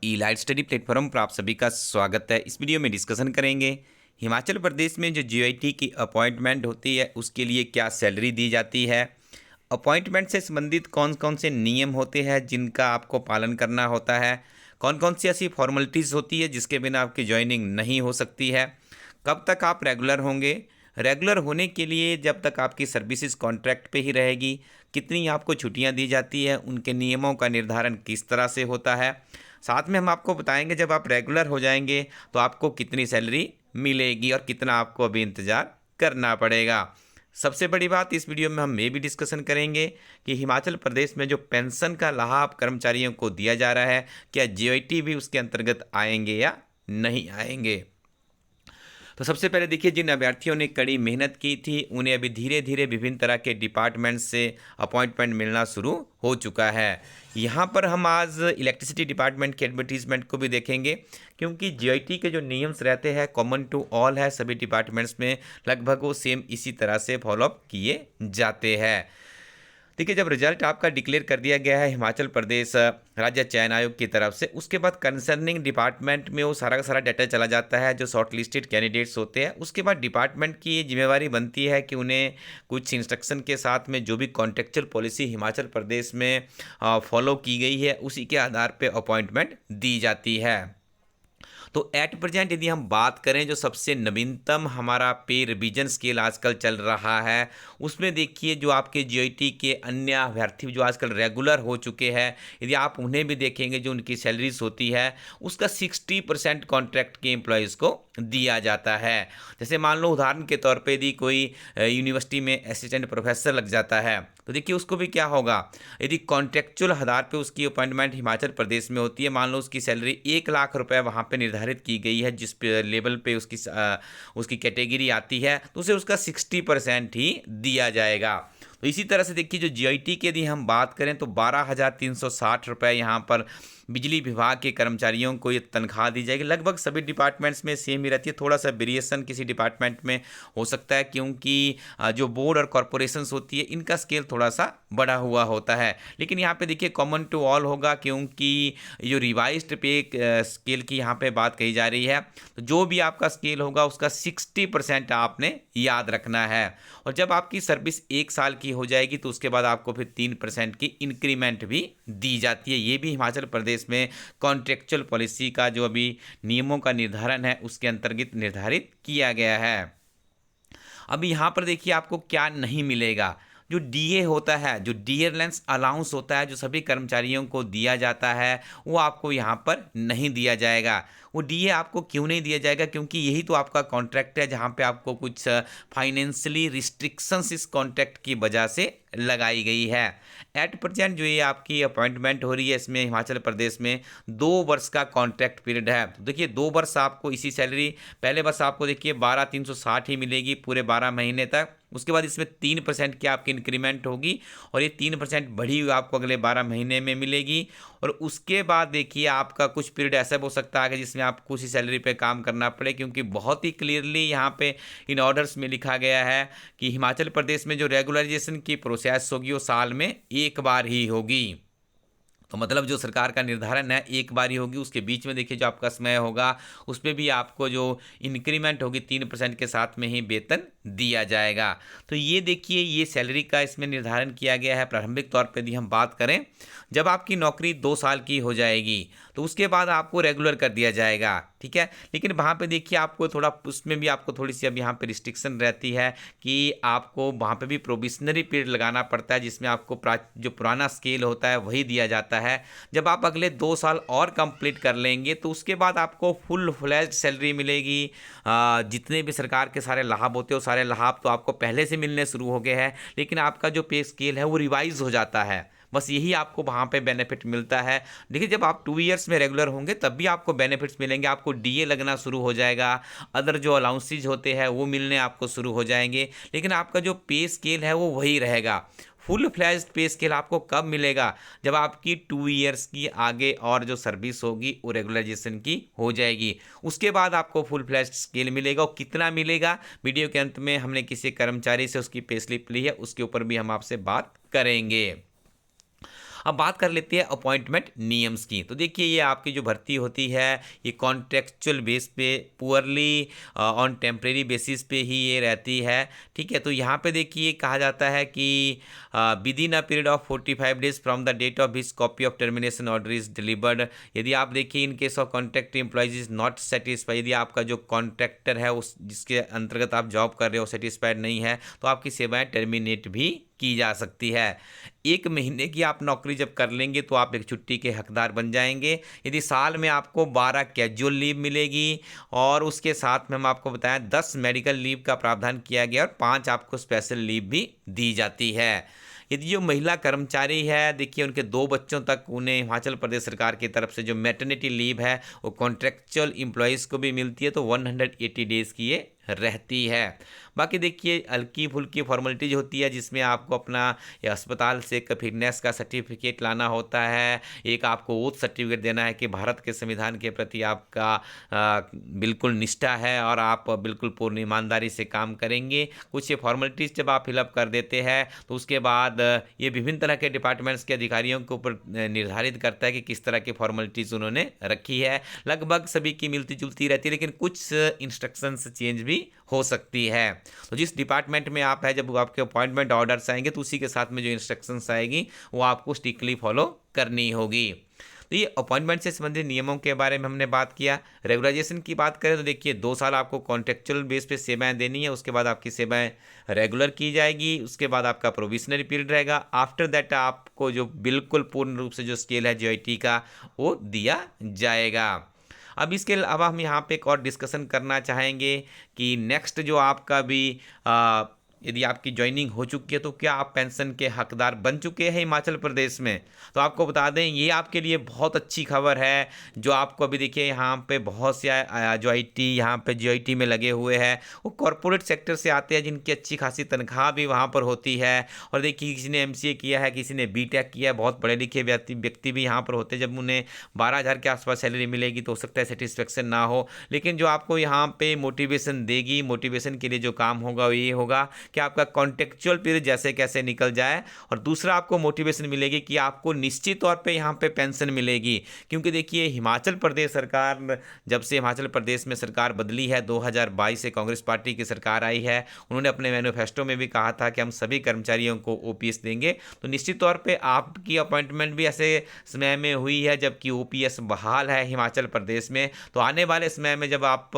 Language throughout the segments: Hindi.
ई लाइट स्टडी प्लेटफॉर्म पर आप सभी का स्वागत है। इस वीडियो में डिस्कशन करेंगे हिमाचल प्रदेश में जो जीआईटी की अपॉइंटमेंट होती है उसके लिए क्या सैलरी दी जाती है, अपॉइंटमेंट से संबंधित कौन कौन से नियम होते हैं जिनका आपको पालन करना होता है, कौन कौन सी ऐसी फॉर्मेलिटीज़ होती है जिसके बिना आपकी ज्वाइनिंग नहीं हो सकती है, कब तक आप रेगुलर होंगे, रेगुलर होने के लिए जब तक आपकी सर्विसेज कॉन्ट्रैक्ट पे ही रहेगी कितनी आपको छुट्टियां दी जाती है, उनके नियमों का निर्धारण किस तरह से होता है। साथ में हम आपको बताएंगे जब आप रेगुलर हो जाएंगे तो आपको कितनी सैलरी मिलेगी और कितना आपको अभी इंतज़ार करना पड़ेगा। सबसे बड़ी बात इस वीडियो में हम ये भी डिस्कशन करेंगे कि हिमाचल प्रदेश में जो पेंशन का लाभ कर्मचारियों को दिया जा रहा है क्या जीआईटी भी उसके अंतर्गत आएंगे या नहीं आएंगे। तो सबसे पहले देखिए, जिन अभ्यर्थियों ने कड़ी मेहनत की थी उन्हें अभी धीरे धीरे विभिन्न तरह के डिपार्टमेंट से अपॉइंटमेंट मिलना शुरू हो चुका है। यहाँ पर हम आज इलेक्ट्रिसिटी डिपार्टमेंट के एडवर्टीजमेंट को भी देखेंगे क्योंकि जीआईटी के जो नियम्स रहते हैं कॉमन टू ऑल है, सभी डिपार्टमेंट्स में लगभग वो सेम इसी तरह से फॉलोअप किए जाते हैं। देखिए, जब रिजल्ट आपका डिक्लेयर कर दिया गया है हिमाचल प्रदेश राज्य चयन आयोग की तरफ से, उसके बाद कंसर्निंग डिपार्टमेंट में वो सारा का सारा डाटा चला जाता है जो शॉर्ट लिस्टेड कैंडिडेट्स होते हैं। उसके बाद डिपार्टमेंट की ये जिम्मेवारी बनती है कि उन्हें कुछ इंस्ट्रक्शन के साथ में जो भी कॉन्ट्रेक्चुअल पॉलिसी हिमाचल प्रदेश में फॉलो की गई है उसी के आधार पर अपॉइंटमेंट दी जाती है। तो एट प्रेजेंट यदि हम बात करें जो सबसे नवीनतम हमारा पे रिवीजन स्केल आजकल चल रहा है उसमें देखिए जो आपके जीआईटी के अन्य अभ्यर्थी जो आजकल रेगुलर हो चुके हैं यदि आप उन्हें भी देखेंगे जो उनकी सैलरीज होती है उसका 60% कॉन्ट्रैक्ट के एम्प्लॉयज़ को दिया जाता है। जैसे मान लो उदाहरण के तौर पे यदि कोई यूनिवर्सिटी में असिस्टेंट प्रोफेसर लग जाता है तो देखिए उसको भी क्या होगा, यदि कॉन्ट्रेक्चुअल आधार पे उसकी अपॉइंटमेंट हिमाचल प्रदेश में होती है, मान लो उसकी सैलरी 1 लाख रुपए वहाँ पे निर्धारित की गई है जिस लेवल पे उसकी कैटेगरी आती है तो उसे उसका 60% ही दिया जाएगा। तो इसी तरह से देखिए जो जीआईटी की यदि हम बात करें तो 12,360 रुपये यहाँ पर बिजली विभाग के कर्मचारियों को ये तनख्वाह दी जाएगी। लगभग सभी डिपार्टमेंट्स में सेम ही रहती है, थोड़ा सा वेरिएशन किसी डिपार्टमेंट में हो सकता है क्योंकि जो बोर्ड और कॉरपोरेशंस होती है इनका स्केल थोड़ा सा बढ़ा हुआ होता है। लेकिन यहाँ पे देखिए कॉमन टू ऑल होगा क्योंकि जो रिवाइज्ड पे स्केल की यहाँ पे बात कही जा रही है तो जो भी आपका स्केल होगा उसका 60% आपने याद रखना है। और जब आपकी सर्विस 1 साल की हो जाएगी तो उसके बाद आपको फिर 3% की इंक्रीमेंट भी दी जाती है। ये भी हिमाचल प्रदेश में कॉन्ट्रेक्चुअल पॉलिसी का जो अभी नियमों का निर्धारण है उसके अंतर्गत निर्धारित किया गया है। अब यहाँ पर देखिए आपको क्या नहीं मिलेगा, जो डीए होता है, जो डियरलेंस अलाउंस होता है जो सभी कर्मचारियों को दिया जाता है वो आपको यहाँ पर नहीं दिया जाएगा। वो डीए आपको क्यों नहीं दिया जाएगा, क्योंकि यही तो आपका कॉन्ट्रैक्ट है जहाँ पे आपको कुछ फाइनेंशियली रिस्ट्रिक्शंस इस कॉन्ट्रैक्ट की वजह से लगाई गई है। एट प्रेजेंट जो ये आपकी अपॉइंटमेंट हो रही है इसमें हिमाचल प्रदेश में 2 वर्ष का कॉन्ट्रैक्ट पीरियड है। तो देखिए 2 वर्ष आपको इसी सैलरी, पहले वर्ष आपको देखिए 12,360 ही मिलेगी पूरे 12 महीने तक, उसके बाद इसमें 3% की आपकी इंक्रीमेंट होगी और ये 3% बढ़ी हुई आपको अगले 12 महीने में मिलेगी। और उसके बाद देखिए आपका कुछ पीरियड ऐसा हो सकता है कि जिसमें आपको उसी सैलरी पे काम करना पड़े, क्योंकि बहुत ही क्लियरली यहाँ पे इन ऑर्डर्स में लिखा गया है कि हिमाचल प्रदेश में जो रेगुलराइजेशन की प्रोसेस होगी वो साल में 1 बार ही होगी। तो मतलब जो सरकार का निर्धारण है 1 बार ही होगी, उसके बीच में देखिए जो आपका समय होगा उसमें भी आपको जो इंक्रीमेंट होगी 3% के साथ में ही वेतन दिया जाएगा। तो ये देखिए ये सैलरी का इसमें निर्धारण किया गया है। प्रारंभिक तौर पर यदि हम बात करें जब आपकी नौकरी 2 साल की हो जाएगी तो उसके बाद आपको रेगुलर कर दिया जाएगा, ठीक है। लेकिन वहाँ पे देखिए आपको थोड़ा उसमें भी आपको थोड़ी सी अब यहाँ पे रिस्ट्रिक्शन रहती है कि आपको वहाँ पे भी प्रोविजनरी पीरियड लगाना पड़ता है जिसमें आपको जो पुराना स्केल होता है वही दिया जाता है। जब आप अगले 2 साल और कंप्लीट कर लेंगे तो उसके बाद आपको फुल फ्लैज्ड सैलरी मिलेगी। जितने भी सरकार के सारे लाभ होते हैं वो सारे लाभ तो आपको पहले से मिलने शुरू हो गए हैं, लेकिन आपका जो पे स्केल है वो रिवाइज हो जाता है, बस यही आपको वहाँ पे बेनिफिट मिलता है। देखिए जब आप 2 इयर्स में रेगुलर होंगे तब भी आपको बेनिफिट्स मिलेंगे, आपको डीए लगना शुरू हो जाएगा, अदर जो अलाउंसेज होते हैं वो मिलने आपको शुरू हो जाएंगे, लेकिन आपका जो पे स्केल है वो वही रहेगा। फुल फ्लैज्ड पे स्केल आपको कब मिलेगा, जब आपकी 2 इयर्स की आगे और जो सर्विस होगी वो रेगुलराइजेशन की हो जाएगी, उसके बाद आपको फुल फ्लैज्ड स्केल मिलेगा। और कितना मिलेगा वीडियो के अंत में हमने किसी कर्मचारी से उसकी पे स्लिप ली है उसके ऊपर भी हम आपसे बात करेंगे। अब बात कर लेते हैं अपॉइंटमेंट नियम्स की। तो देखिए ये आपकी जो भर्ती होती है ये कॉन्ट्रेक्चुअल बेस पे पुअरली ऑन टेम्परेरी बेसिस पे ही ये रहती है, ठीक है। तो यहाँ पे देखिए कहा जाता है कि within a period of 45 days from the date of his copy of termination order is delivered. यदि आप देखिए in case of contract employees is not satisfied, यदि आपका जो कॉन्ट्रैक्टर है उस जिसके अंतर्गत आप जॉब कर रहे हो सेटिस्फाइड नहीं है तो आपकी सेवाएं टर्मिनेट भी की जा सकती है। 1 महीने की आप नौकरी जब कर लेंगे तो आप एक छुट्टी के हकदार बन जाएंगे। यदि साल में आपको 12 कैजुअल लीव मिलेगी और उसके साथ में हम आपको बताएं 10 मेडिकल लीव का प्रावधान किया गया और 5 आपको स्पेशल लीव भी दी जाती है। यदि जो महिला कर्मचारी है देखिए उनके 2 बच्चों तक उन्हें हिमाचल प्रदेश सरकार की तरफ से जो मैटरनिटी लीव है वो कॉन्ट्रेक्चुअल एम्प्लॉयज़ को भी मिलती है, तो 180 डेज़ की ये रहती है। बाकी देखिए हल्की फुल्की फॉर्मेलिटीज होती है जिसमें आपको अपना ये अस्पताल से एक फिटनेस का सर्टिफिकेट लाना होता है, एक आपको ओथ सर्टिफिकेट देना है कि भारत के संविधान के प्रति आपका बिल्कुल निष्ठा है और आप बिल्कुल पूर्ण ईमानदारी से काम करेंगे। कुछ ये फॉर्मेलिटीज़ जब आप फिलअप कर देते हैं तो उसके बाद ये विभिन्न तरह के डिपार्टमेंट्स के अधिकारियों के ऊपर निर्धारित करता है कि किस तरह की फॉर्मेलिटीज़ उन्होंने रखी है। लगभग सभी की मिलती जुलती रहती है लेकिन कुछ इंस्ट्रक्शंस चेंज भी हो सकती है। तो जिस डिपार्टमेंट में आप है जब आपके अपॉइंटमेंट ऑर्डर्स आएंगे तो उसी के साथ में जो इंस्ट्रक्शंस आएगी वो आपको स्ट्रिक्टली फॉलो करनी होगी। तो ये अपॉइंटमेंट से संबंधित नियमों के बारे में हमने बात किया। रेगुलराइजेशन की बात करें तो देखिए 2 साल आपको कॉन्ट्रेक्चुअल बेस पे सेवाएं देनी है, उसके बाद आपकी सेवाएं रेगुलर की जाएगी, उसके बाद आपका प्रोविशनरी पीरियड रहेगा। आफ्टर दैट आपको जो बिल्कुल पूर्ण रूप से जो स्केल है जीआईटी का वो दिया जाएगा। अब इसके अलावा हम यहाँ पे एक और डिस्कशन करना चाहेंगे कि नेक्स्ट जो आपका भी यदि आपकी ज्वाइनिंग हो चुकी है तो क्या आप पेंशन के हकदार बन चुके हैं हिमाचल प्रदेश में। तो आपको बता दें ये आपके लिए बहुत अच्छी खबर है। जो आपको अभी देखिए यहाँ पे बहुत से जो आईटी यहाँ पे जीआईटी में लगे हुए हैं वो कॉरपोरेट सेक्टर से आते हैं जिनकी अच्छी खासी तनख्वाह भी वहाँ पर होती है। और देखिए किसी ने एमसीए किया है, किसी ने बीटेक किया है, बहुत पढ़े लिखे व्यक्ति भी यहाँ पर होते हैं। जब उन्हें 12,000 के आसपास सैलरी मिलेगी तो हो सकता है सेटिस्फेक्शन ना हो, लेकिन जो आपको यहाँ पे मोटिवेशन देगी, मोटिवेशन के लिए जो काम होगा वो ये होगा कि आपका कॉन्टेक्चुअल पीरियड जैसे कैसे निकल जाए। और दूसरा आपको मोटिवेशन मिलेगी कि आपको निश्चित तौर पे यहाँ पे पेंशन मिलेगी। क्योंकि देखिए हिमाचल प्रदेश सरकार जब से हिमाचल प्रदेश में सरकार बदली है 2022 से कांग्रेस पार्टी की सरकार आई है, उन्होंने अपने मैनिफेस्टो में भी कहा था कि हम सभी कर्मचारियों को ओपीएस देंगे। तो निश्चित तौर पर आपकी अपॉइंटमेंट भी ऐसे समय में हुई है जबकि ओपीएस बहाल है हिमाचल प्रदेश में। तो आने वाले समय में जब आप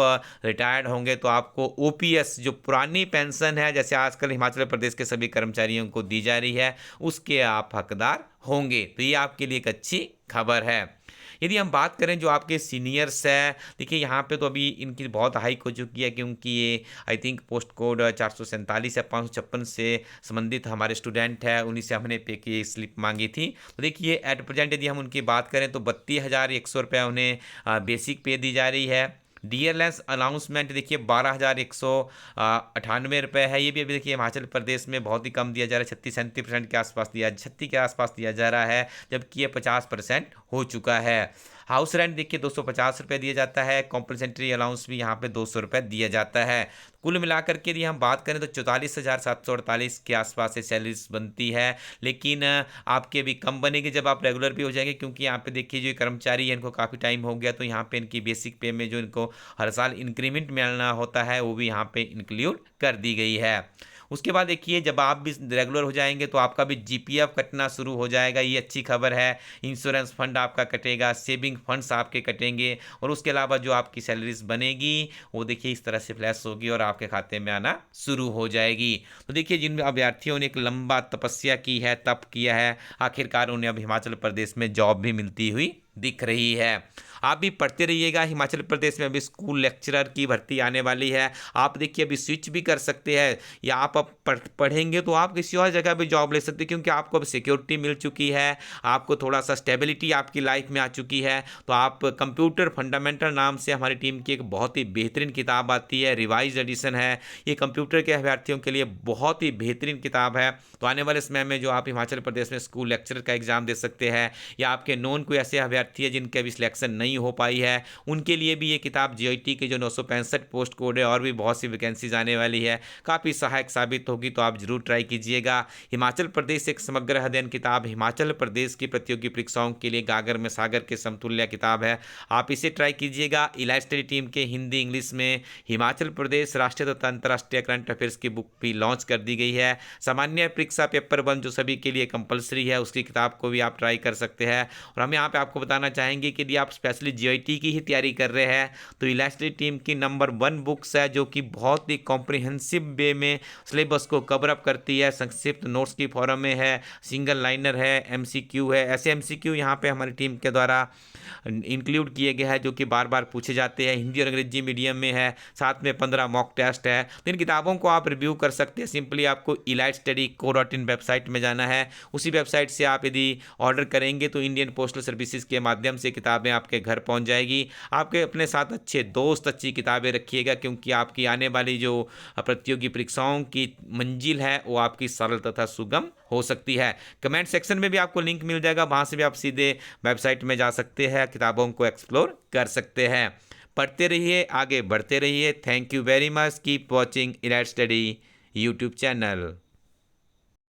रिटायर्ड होंगे तो आपको ओपीएस जो पुरानी पेंशन है जैसे आजकल हिमाचल प्रदेश के सभी कर्मचारियों को दी जा रही है उसके आप हकदार होंगे। तो ये आपके लिए एक अच्छी खबर है। यदि हम बात करें जो आपके सीनियर्स है देखिए यहाँ पे तो अभी इनकी बहुत हाइक हो चुकी है क्योंकि ये आई थिंक पोस्ट कोड 447 या 556 से संबंधित हमारे स्टूडेंट है, उन्हीं से हमने पे की स्लिप मांगी थी। तो देखिए एट प्रेजेंट यदि हम उनकी बात करें तो 32,100 रुपये उन्हें बेसिक पे दी जा रही है। डियरलेंस अनाउंसमेंट देखिए 12,198 रुपये है। ये भी अभी देखिए हिमाचल प्रदेश में बहुत ही कम दिया जा रहा है, 36-37% के आसपास दिया, 36 के आसपास दिया जा रहा है जबकि ये 50% हो चुका है। हाउस रेंट देखिए 250 रुपये दिया जाता है। कॉम्पनसेटरी अलाउंस भी यहाँ पे 200 रुपये दिया जाता है। कुल मिलाकर के यदि हम बात करें तो 44,748 के आसपास से सैलरीज बनती है। लेकिन आपके भी कम बनेगी जब आप रेगुलर भी हो जाएंगे क्योंकि यहाँ पे देखिए जो कर्मचारी है इनको काफ़ी टाइम हो गया तो यहाँ पे इनकी बेसिक पे में जो इनको हर साल इंक्रीमेंट मिलना होता है वो भी यहाँ पे इंक्लूड कर दी गई है। उसके बाद देखिए जब आप भी रेगुलर हो जाएंगे तो आपका भी जीपीएफ कटना शुरू हो जाएगा, ये अच्छी खबर है। इंश्योरेंस फंड आपका कटेगा, सेविंग फंड्स आपके कटेंगे और उसके अलावा जो आपकी सैलरीज बनेगी वो देखिए इस तरह से फ्लैश होगी और आपके खाते में आना शुरू हो जाएगी। तो देखिए जिन अभ्यर्थियों ने एक लंबा तपस्या की है, तप किया है, आखिरकार उन्हें अब हिमाचल प्रदेश में जॉब भी मिलती हुई दिख रही है। आप भी पढ़ते रहिएगा। हिमाचल प्रदेश में अभी स्कूल लेक्चरर की भर्ती आने वाली है। आप देखिए अभी स्विच भी कर सकते हैं या आप अब पढ़ेंगे तो आप किसी और जगह भी जॉब ले सकते हैं क्योंकि आपको अब सिक्योरिटी मिल चुकी है, आपको थोड़ा सा स्टेबिलिटी आपकी लाइफ में आ चुकी है। तो आप कंप्यूटर फंडामेंटल नाम से हमारी टीम की एक बहुत ही बेहतरीन किताब आती है, रिवाइज एडिशन है। ये कंप्यूटर के अभ्यर्थियों के लिए बहुत ही बेहतरीन किताब है। तो आने वाले समय में जो आप हिमाचल प्रदेश में स्कूल लेक्चरर का एग्जाम दे सकते हैं या आपके नॉन कोई ऐसे अभ्यर्थी है जिनके अभी सिलेक्शन नहीं नहीं हो पाई है उनके लिए भी ये किताब GIT के जो 965 पोस्ट कोड है और भी बहुत सी वैकेंसीज आने वाली है, काफ़ी सहायक साबित होगी, तो आप जरूर ट्राई कीजिएगा। हिमाचल प्रदेश एक समग्र अध्ययन किताब हिमाचल प्रदेश की प्रतियोगी परीक्षाओं के लिए गागर में सागर के समतुल्य किताब है, आप इसे ट्राई कीजिएगा। इलाइट स्टडी टीम के हिंदी इंग्लिश में हिमाचल प्रदेश राष्ट्रीय तथा अंतर्राष्ट्रीय करंट अफेयर्स की बुक भी लॉन्च कर दी गई है। सामान्य परीक्षा पेपर 1 जो सभी के लिए कंपलसरी है उसकी किताब को भी आप ट्राई कर सकते हैं। और हम यहाँ पे आपको बताना चाहेंगे कि यदि आप स्पेशली GIT की ही तैयारी कर रहे हैं तो इलाइट स्टडी टीम की नंबर 1 बुक्स है जो कि बहुत ही कॉम्प्रिहेंसिव वे में सिलेबस को कवर अप करती है, संक्षिप्त नोट्स की फॉर्म में है, सिंगल लाइनर है, MCQ है। ऐसे MCQ यहाँ पे हमारी टीम के द्वारा इंक्लूड किए गए हैं जो कि बार बार पूछे जाते हैं, हिंदी और अंग्रेजी मीडियम में है, साथ में 15 मॉक टेस्ट है। तो इन किताबों को आप रिव्यू कर सकते हैं। सिंपली आपको elitestudy.co.in वेबसाइट में जाना है, उसी वेबसाइट से आप यदि ऑर्डर करेंगे तो इंडियन पोस्टल सर्विसेज के माध्यम से किताबें आपके घर पहुंच जाएगी। आपके अपने साथ अच्छे दोस्त, अच्छी किताबें रखिएगा क्योंकि आपकी आने वाली जो प्रतियोगी परीक्षाओं की मंजिल है वो आपकी सरल तथा सुगम हो सकती है। कमेंट सेक्शन में भी आपको लिंक मिल जाएगा, वहाँ से भी आप सीधे वेबसाइट में जा सकते हैं, किताबों को एक्सप्लोर कर सकते हैं। पढ़ते रहिए, आगे बढ़ते रहिए। Thank you very much. Keep watching elite study YouTube channel.